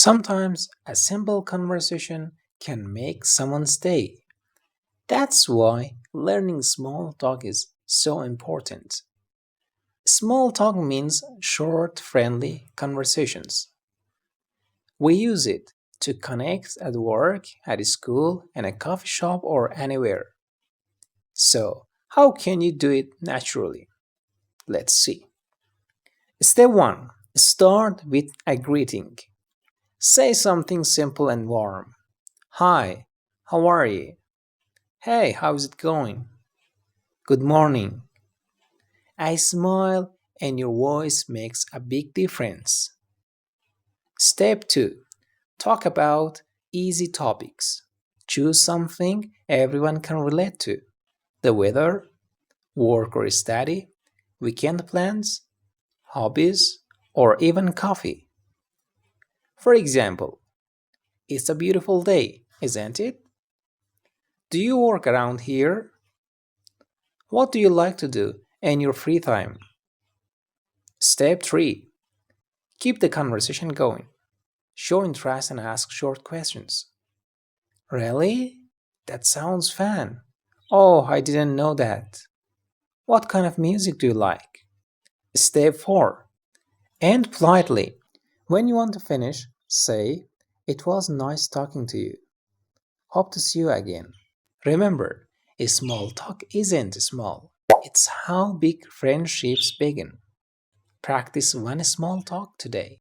Sometimes a simple conversation can make someone stay. That's why learning small talk is so important. Small talk means short, friendly conversations. We use it to connect at work, at school, in a coffee shop, or anywhere. So, how can you do it naturally? Let's see. Step 1. Start with a greeting. Say something simple and warm. Hi, how are you? Hey, how's it going? Good morning. A smile and your voice makes a big difference. Step 2. Talk about easy topics. Choose something everyone can relate to. The weather, work or study, weekend plans, hobbies, or even coffee. For example, it's a beautiful day, isn't it? Do you work around here? What do you like to do in your free time? Step 3. Keep the conversation going. Show interest and ask short questions. Really? That sounds fun. Oh, I didn't know that. What kind of music do you like? Step 4. End politely. When you want to finish, say, "It was nice talking to you. Hope to see you again." Remember, a small talk isn't small. It's how big friendships begin. Practice one small talk today.